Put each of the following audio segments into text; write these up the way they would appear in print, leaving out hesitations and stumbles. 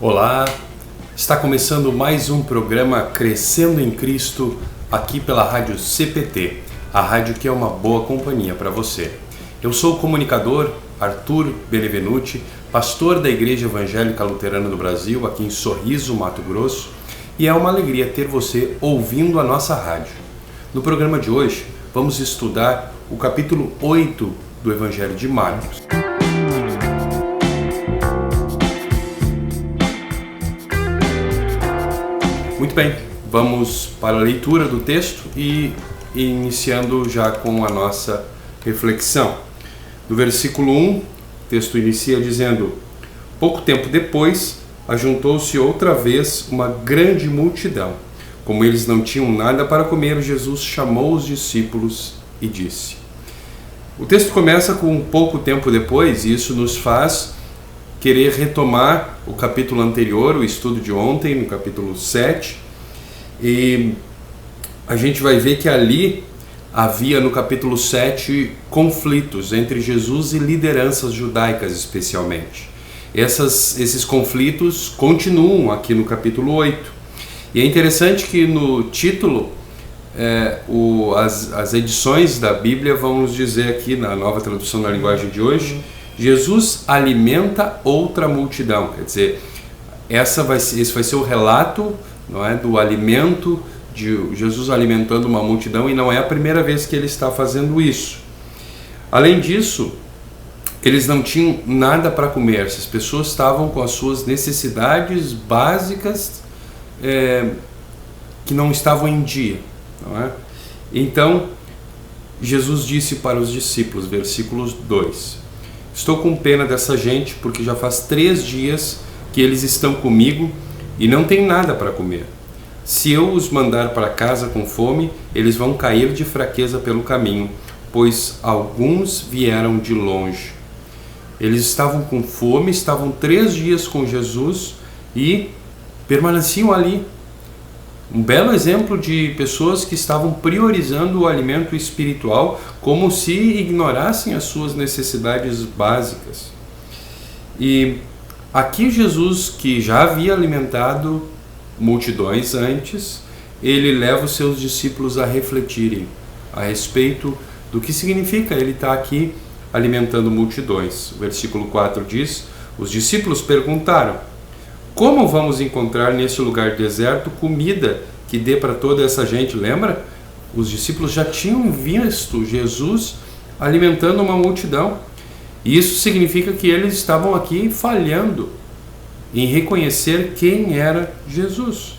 Olá, está começando mais um programa Crescendo em Cristo aqui pela Rádio CPT, a rádio que é uma boa companhia para você. Eu sou o comunicador Arthur Benevenuti, pastor da Igreja Evangélica Luterana do Brasil, aqui em Sorriso, Mato Grosso, e é uma alegria ter você ouvindo a nossa rádio. No programa de hoje, vamos estudar o capítulo 8 do Evangelho de Marcos. Muito bem, vamos para a leitura do texto e iniciando já com a nossa reflexão. No versículo 1, o texto inicia dizendo: pouco tempo depois, ajuntou-se outra vez uma grande multidão. Como eles não tinham nada para comer, Jesus chamou os discípulos e disse. O texto começa com pouco tempo depois, e isso nos faz querer retomar o capítulo anterior, o estudo de ontem, no capítulo 7, e a gente vai ver que ali havia no capítulo 7 conflitos entre Jesus e lideranças judaicas especialmente. Esses conflitos continuam aqui no capítulo 8. E é interessante que no título, as edições da Bíblia vão nos dizer aqui, na nova tradução da linguagem de hoje, Jesus alimenta outra multidão. Quer dizer, esse vai ser o relato, não é, do alimento de Jesus alimentando uma multidão, e não é a primeira vez que ele está fazendo isso. Além disso, eles não tinham nada para comer. Essas pessoas estavam com as suas necessidades básicas que não estavam em dia, não é? Então, Jesus disse para os discípulos, versículo 2: estou com pena dessa gente, porque já faz 3 dias que eles estão comigo e não têm nada para comer. Se eu os mandar para casa com fome, eles vão cair de fraqueza pelo caminho, pois alguns vieram de longe. Eles estavam com fome, estavam 3 dias com Jesus e permaneciam ali. Um belo exemplo de pessoas que estavam priorizando o alimento espiritual como se ignorassem as suas necessidades básicas. E aqui Jesus, que já havia alimentado multidões antes, ele leva os seus discípulos a refletirem a respeito do que significa ele estar aqui alimentando multidões. O versículo 4 diz: os discípulos perguntaram: como vamos encontrar nesse lugar deserto comida que dê para toda essa gente? Lembra? Os discípulos já tinham visto Jesus alimentando uma multidão. E isso significa que eles estavam aqui falhando em reconhecer quem era Jesus.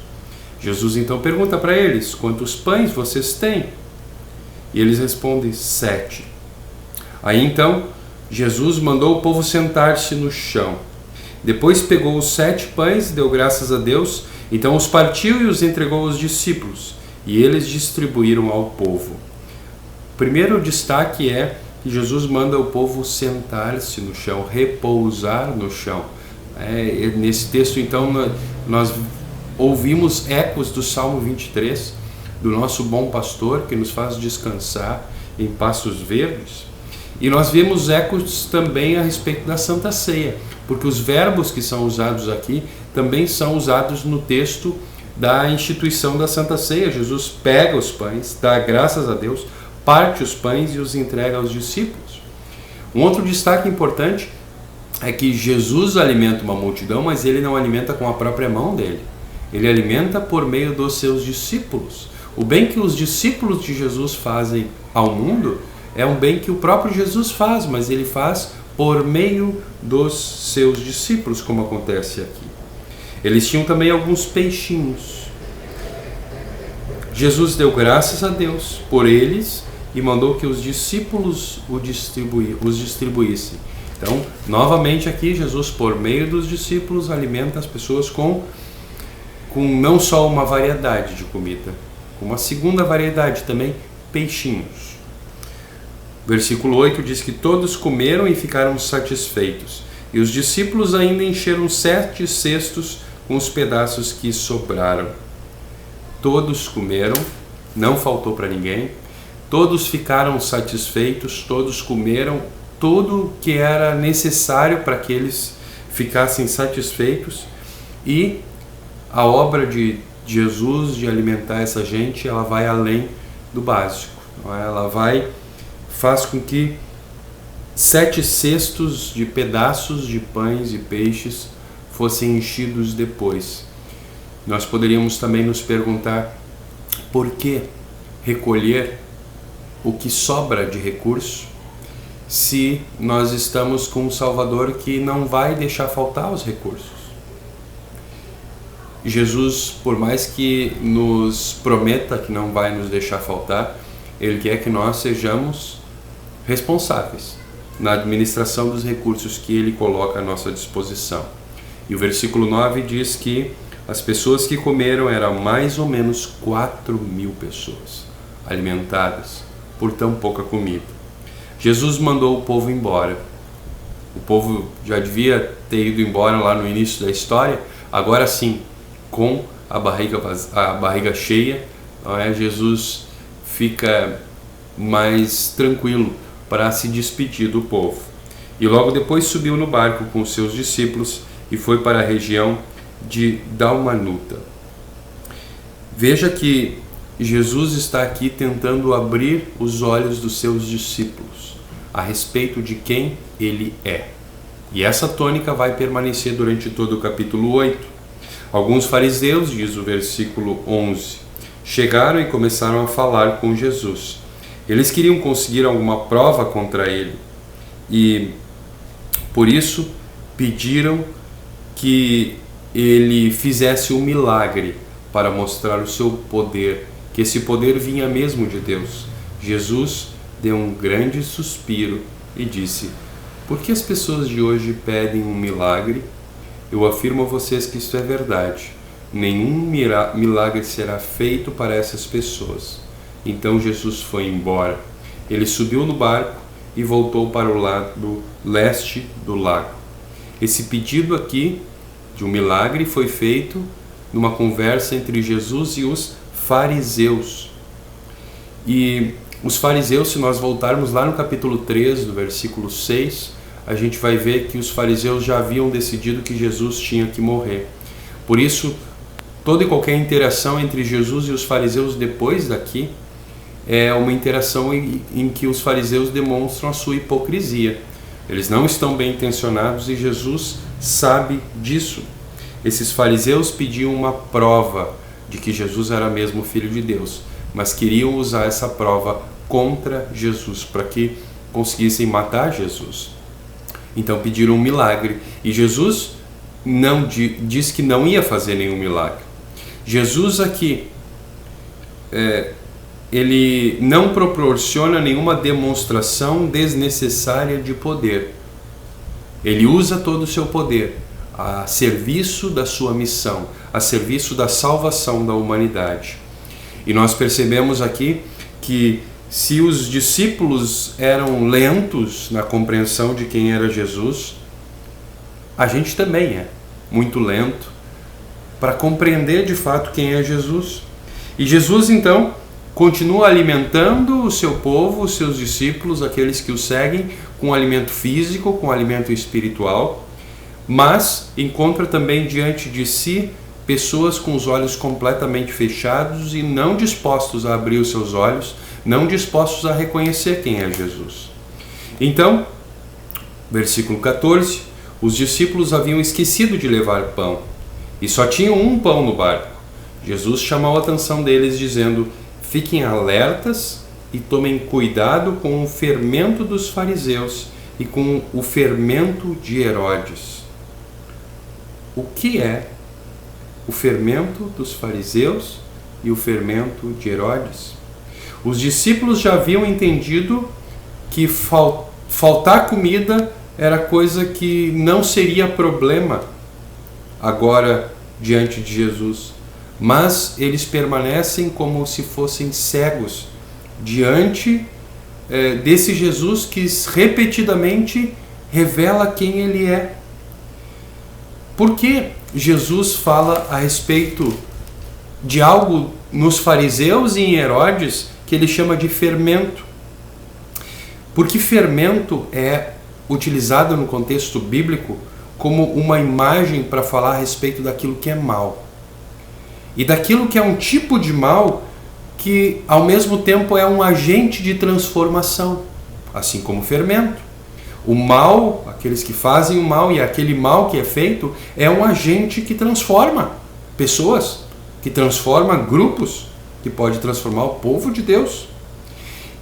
Jesus então pergunta para eles: quantos pães vocês têm? E eles respondem: 7. Aí então Jesus mandou o povo sentar-se no chão. Depois pegou os 7 pães, deu graças a Deus, então os partiu e os entregou aos discípulos, e eles distribuíram ao povo. O primeiro destaque é que Jesus manda o povo sentar-se no chão, repousar no chão. Nesse texto, então, nós ouvimos ecos do Salmo 23, do nosso bom pastor, que nos faz descansar em pastos verdes. E nós vemos ecos também a respeito da Santa Ceia, porque os verbos que são usados aqui também são usados no texto da instituição da Santa Ceia. Jesus pega os pães, dá graças a Deus, parte os pães e os entrega aos discípulos. Um outro destaque importante é que Jesus alimenta uma multidão, mas ele não alimenta com a própria mão dele. Ele alimenta por meio dos seus discípulos. O bem que os discípulos de Jesus fazem ao mundo é um bem que o próprio Jesus faz, mas ele faz por meio dos seus discípulos, como acontece aqui. Eles tinham também alguns peixinhos. Jesus deu graças a Deus por eles e mandou que os discípulos os distribuíssem. Então, novamente aqui, Jesus, por meio dos discípulos, alimenta as pessoas com não só uma variedade de comida, com uma segunda variedade também, peixinhos. Versículo 8 diz que todos comeram e ficaram satisfeitos, e os discípulos ainda encheram 7 cestos com os pedaços que sobraram. Todos comeram, não faltou para ninguém, todos ficaram satisfeitos, todos comeram tudo que era necessário para que eles ficassem satisfeitos. E a obra de Jesus de alimentar essa gente, ela vai além do básico. Ela faz com que 7 cestos de pedaços de pães e peixes fossem enchidos depois. Nós poderíamos também nos perguntar por que recolher o que sobra de recurso se nós estamos com um Salvador que não vai deixar faltar os recursos. Jesus, por mais que nos prometa que não vai nos deixar faltar, Ele quer que nós sejamos responsáveis na administração dos recursos que Ele coloca à nossa disposição. E o versículo 9 diz que as pessoas que comeram eram mais ou menos 4.000 pessoas alimentadas por tão pouca comida. Jesus mandou o povo embora. O povo já devia ter ido embora lá no início da história. Agora sim, com a barriga cheia, Jesus fica mais tranquilo para se despedir do povo. E logo depois subiu no barco com os seus discípulos e foi para a região de Dalmanuta. Veja que Jesus está aqui tentando abrir os olhos dos seus discípulos a respeito de quem Ele é. E essa tônica vai permanecer durante todo o capítulo 8. Alguns fariseus, diz o versículo 11, chegaram e começaram a falar com Jesus. Eles queriam conseguir alguma prova contra Ele e, por isso, pediram que Ele fizesse um milagre para mostrar o seu poder, que esse poder vinha mesmo de Deus. Jesus deu um grande suspiro e disse: por que as pessoas de hoje pedem um milagre? Eu afirmo a vocês que isto é verdade. Nenhum milagre será feito para essas pessoas. Então Jesus foi embora. Ele subiu no barco e voltou para o lado leste do lago. Esse pedido aqui de um milagre foi feito numa conversa entre Jesus e os fariseus. E os fariseus, se nós voltarmos lá no capítulo 3, no versículo 6, a gente vai ver que os fariseus já haviam decidido que Jesus tinha que morrer. Por isso, toda e qualquer interação entre Jesus e os fariseus depois daqui é uma interação em que os fariseus demonstram a sua hipocrisia. Eles não estão bem intencionados e Jesus sabe disso. Esses fariseus pediam uma prova de que Jesus era mesmo Filho de Deus, mas queriam usar essa prova contra Jesus, para que conseguissem matar Jesus. Então pediram um milagre, e Jesus não disse que não ia fazer nenhum milagre. Jesus aqui, ele não proporciona nenhuma demonstração desnecessária de poder. Ele usa todo o seu poder a serviço da sua missão, a serviço da salvação da humanidade. E nós percebemos aqui que se os discípulos eram lentos na compreensão de quem era Jesus, a gente também é muito lento para compreender de fato quem é Jesus. E Jesus então continua alimentando o seu povo, os seus discípulos, aqueles que o seguem, com alimento físico, com alimento espiritual, mas encontra também diante de si pessoas com os olhos completamente fechados e não dispostos a abrir os seus olhos, não dispostos a reconhecer quem é Jesus. Então, versículo 14, os discípulos haviam esquecido de levar pão e só tinham um pão no barco. Jesus chamou a atenção deles dizendo: fiquem alertas e tomem cuidado com o fermento dos fariseus e com o fermento de Herodes. O que é o fermento dos fariseus e o fermento de Herodes? Os discípulos já haviam entendido que faltar comida era coisa que não seria problema agora diante de Jesus, mas eles permanecem como se fossem cegos diante desse Jesus que repetidamente revela quem ele é. Por que Jesus fala a respeito de algo nos fariseus e em Herodes que ele chama de fermento? Porque fermento é utilizado no contexto bíblico como uma imagem para falar a respeito daquilo que é mal. E daquilo que é um tipo de mal que, ao mesmo tempo, é um agente de transformação, assim como o fermento. O mal, aqueles que fazem o mal e aquele mal que é feito, é um agente que transforma pessoas, que transforma grupos, que pode transformar o povo de Deus.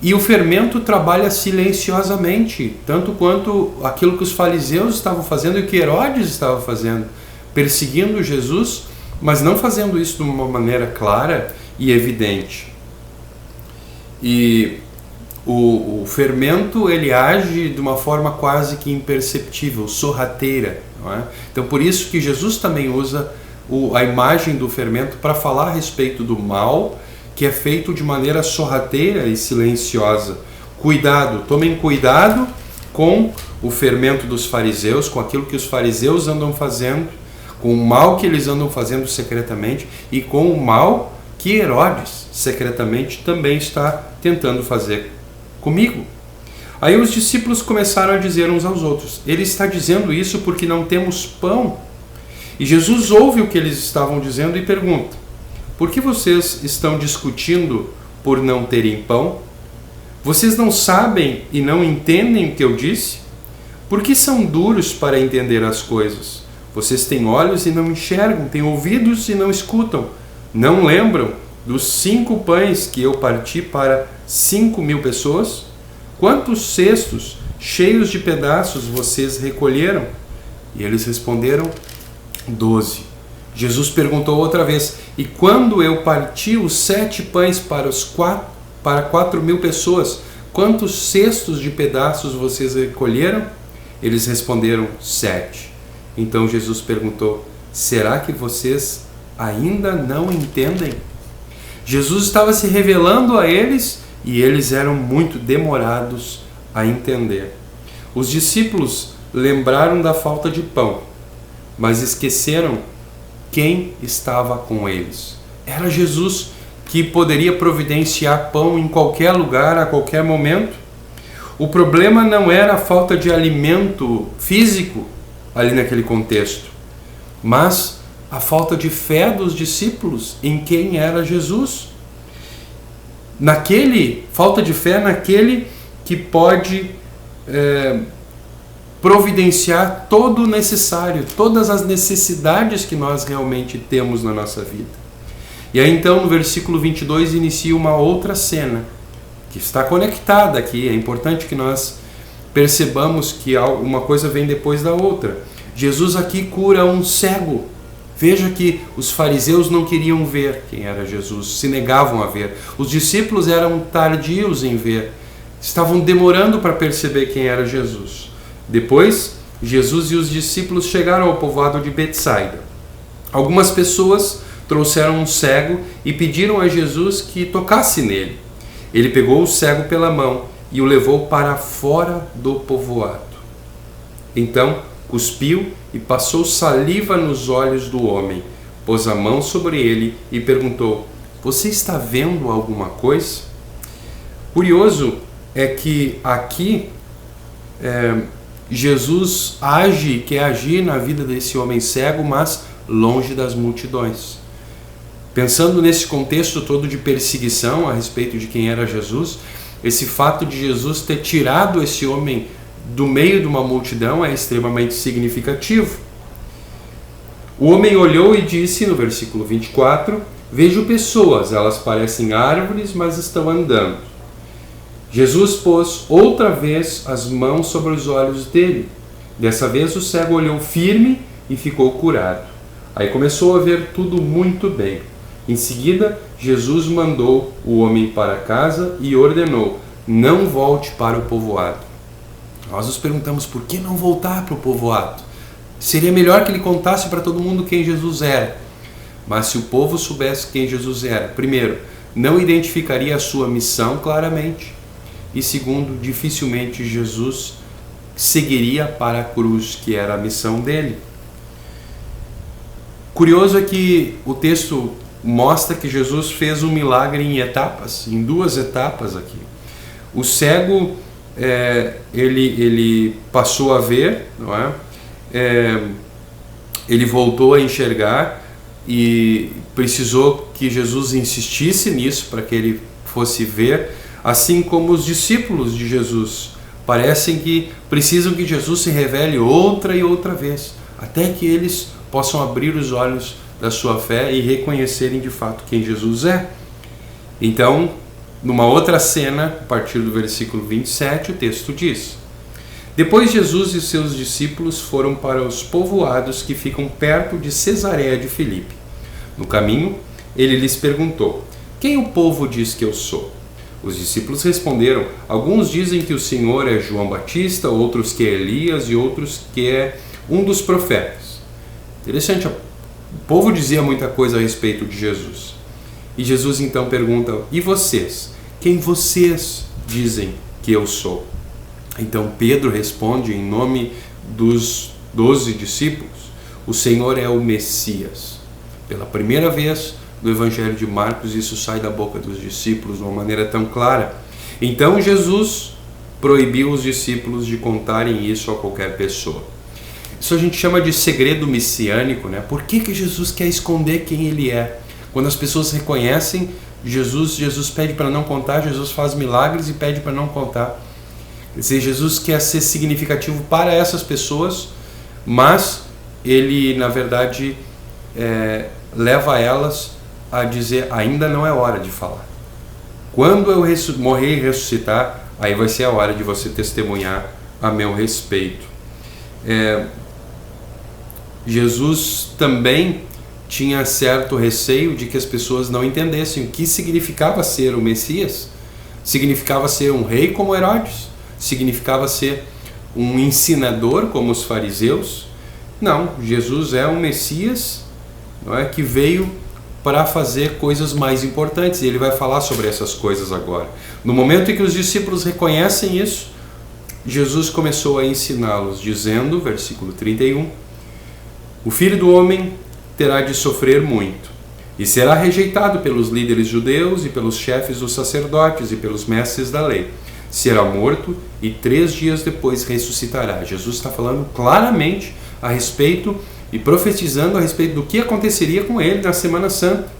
E o fermento trabalha silenciosamente, tanto quanto aquilo que os fariseus estavam fazendo e que Herodes estava fazendo, perseguindo Jesus, mas não fazendo isso de uma maneira clara e evidente. E o fermento, ele age de uma forma quase que imperceptível, sorrateira, não é? Então por isso que Jesus também usa a imagem do fermento para falar a respeito do mal que é feito de maneira sorrateira e silenciosa. Cuidado, tomem cuidado com o fermento dos fariseus, com aquilo que os fariseus andam fazendo, com o mal que eles andam fazendo secretamente e com o mal que Herodes secretamente também está tentando fazer comigo. Aí os discípulos começaram a dizer uns aos outros: ele está dizendo isso porque não temos pão. E Jesus ouve o que eles estavam dizendo e pergunta: por que vocês estão discutindo por não terem pão? Vocês não sabem e não entendem o que eu disse? Por que são duros para entender as coisas? Vocês têm olhos e não enxergam, têm ouvidos e não escutam. Não lembram dos 5 pães que eu parti para 5.000 pessoas? Quantos cestos cheios de pedaços vocês recolheram? E eles responderam: 12. Jesus perguntou outra vez: e quando eu parti os 7 pães para 4.000 pessoas, quantos cestos de pedaços vocês recolheram? Eles responderam: 7. Então Jesus perguntou: será que vocês ainda não entendem? Jesus estava se revelando a eles e eles eram muito demorados a entender. Os discípulos lembraram da falta de pão, mas esqueceram quem estava com eles. Era Jesus, que poderia providenciar pão em qualquer lugar, a qualquer momento. O problema não era a falta de alimento físico ali naquele contexto, mas a falta de fé dos discípulos em quem era Jesus. Falta de fé naquele que pode providenciar todo o necessário, todas as necessidades que nós realmente temos na nossa vida. E aí então no versículo 22 inicia uma outra cena, que está conectada aqui. É importante que nós percebamos que uma coisa vem depois da outra. Jesus aqui cura um cego. Veja que os fariseus não queriam ver quem era Jesus, se negavam a ver. Os discípulos eram tardios em ver, estavam demorando para perceber quem era Jesus. Depois, Jesus e os discípulos chegaram ao povoado de Betsaida. Algumas pessoas trouxeram um cego e pediram a Jesus que tocasse nele. Ele pegou o cego pela mão e o levou para fora do povoado. Então, cuspiu e passou saliva nos olhos do homem, pôs a mão sobre ele e perguntou: você está vendo alguma coisa? Curioso é que aqui Jesus quer agir na vida desse homem cego, mas longe das multidões. Pensando nesse contexto todo de perseguição a respeito de quem era Jesus, esse fato de Jesus ter tirado esse homem do meio de uma multidão é extremamente significativo. O homem olhou e disse, no versículo 24: vejo pessoas, elas parecem árvores, mas estão andando. Jesus pôs outra vez as mãos sobre os olhos dele. Dessa vez o cego olhou firme e ficou curado. Aí começou a ver tudo muito bem. Em seguida, Jesus mandou o homem para casa e ordenou: não volte para o povoado. Nós nos perguntamos: por que não voltar para o povoado? Seria melhor que ele contasse para todo mundo quem Jesus era. Mas se o povo soubesse quem Jesus era, primeiro, não identificaria a sua missão claramente, e segundo, dificilmente Jesus seguiria para a cruz, que era a missão dele. Curioso é que o texto mostra que Jesus fez um milagre em etapas, em 2 etapas aqui. O cego, ele passou a ver, não é? ele voltou a enxergar e precisou que Jesus insistisse nisso para que ele fosse ver, assim como os discípulos de Jesus parecem que precisam que Jesus se revele outra e outra vez, até que eles possam abrir os olhos da sua fé e reconhecerem de fato quem Jesus é. Então, numa outra cena, a partir do versículo 27, o texto diz: Depois Jesus e seus discípulos foram para os povoados que ficam perto de Cesareia de Filipe. No caminho, ele lhes perguntou: Quem o povo diz que eu sou? Os discípulos responderam: Alguns dizem que o Senhor é João Batista, outros que é Elias e outros que é um dos profetas. Interessante, o povo dizia muita coisa a respeito de Jesus. E Jesus então pergunta: E vocês? Quem vocês dizem que eu sou? Então Pedro responde em nome dos 12 discípulos: O Senhor é o Messias. Pela primeira vez no Evangelho de Marcos, isso sai da boca dos discípulos de uma maneira tão clara. Então Jesus proibiu os discípulos de contarem isso a qualquer pessoa. Isso a gente chama de segredo messiânico, né? Por que Jesus quer esconder quem ele é? Quando as pessoas reconhecem Jesus pede para não contar, Jesus faz milagres e pede para não contar. Quer dizer, Jesus quer ser significativo para essas pessoas, mas ele, na verdade, leva elas a dizer: ainda não é hora de falar. Quando eu morrer e ressuscitar, aí vai ser a hora de você testemunhar a meu respeito. Jesus também tinha certo receio de que as pessoas não entendessem o que significava ser o Messias. Significava ser um rei como Herodes? Significava ser um ensinador como os fariseus? Não, Jesus é um Messias, não é, que veio para fazer coisas mais importantes, e ele vai falar sobre essas coisas agora. No momento em que os discípulos reconhecem isso, Jesus começou a ensiná-los, dizendo, versículo 31, O Filho do Homem terá de sofrer muito, e será rejeitado pelos líderes judeus e pelos chefes dos sacerdotes e pelos mestres da lei. Será morto e 3 dias depois ressuscitará. Jesus está falando claramente a respeito e profetizando a respeito do que aconteceria com ele na Semana Santa.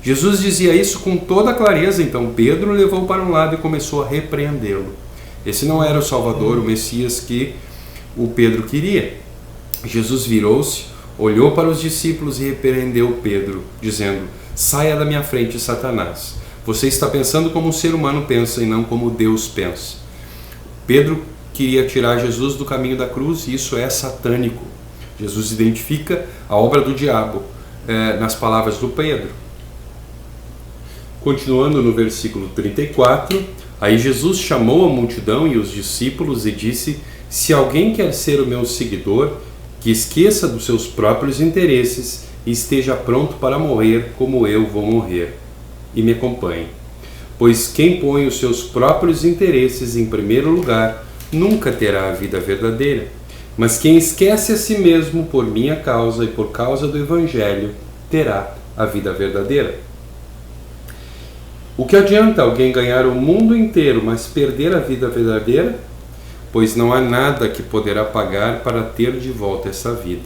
Jesus dizia isso com toda clareza, então Pedro levou para um lado e começou a repreendê-lo. Esse não era o Salvador, o Messias que o Pedro queria. Jesus virou-se, olhou para os discípulos e repreendeu Pedro, dizendo: Saia da minha frente, Satanás. Você está pensando como um ser humano pensa e não como Deus pensa. Pedro queria tirar Jesus do caminho da cruz, e isso é satânico. Jesus identifica a obra do diabo nas palavras do Pedro. Continuando no versículo 34, aí Jesus chamou a multidão e os discípulos e disse: Se alguém quer ser o meu seguidor, que esqueça dos seus próprios interesses e esteja pronto para morrer como eu vou morrer, e me acompanhe. Pois quem põe os seus próprios interesses em primeiro lugar nunca terá a vida verdadeira, mas quem esquece a si mesmo por minha causa e por causa do Evangelho terá a vida verdadeira. O que adianta alguém ganhar o mundo inteiro, mas perder a vida verdadeira? Pois não há nada que poderá pagar para ter de volta essa vida.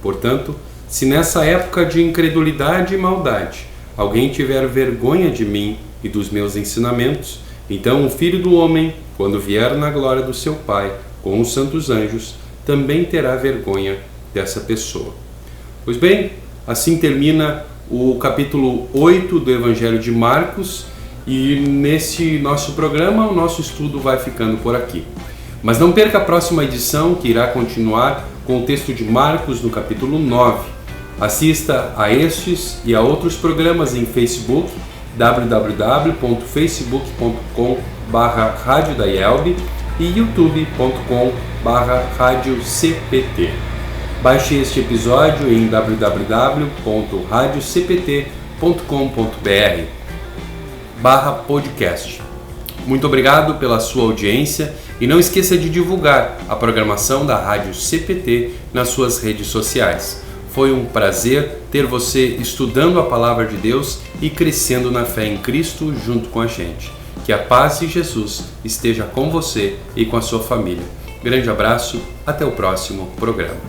Portanto, se nessa época de incredulidade e maldade alguém tiver vergonha de mim e dos meus ensinamentos, então o Filho do Homem, quando vier na glória do seu Pai com os santos anjos, também terá vergonha dessa pessoa. Pois bem, assim termina o capítulo 8 do Evangelho de Marcos, e nesse nosso programa o nosso estudo vai ficando por aqui. Mas não perca a próxima edição, que irá continuar com o texto de Marcos no capítulo 9. Assista a estes e a outros programas em Facebook, www.facebook.com/radiodaielb e youtube.com/radiocpt. Baixe este episódio em www.radiocpt.com.br/podcast. Muito obrigado pela sua audiência e não esqueça de divulgar a programação da Rádio CPT nas suas redes sociais. Foi um prazer ter você estudando a Palavra de Deus e crescendo na fé em Cristo junto com a gente. Que a paz de Jesus esteja com você e com a sua família. Grande abraço, até o próximo programa.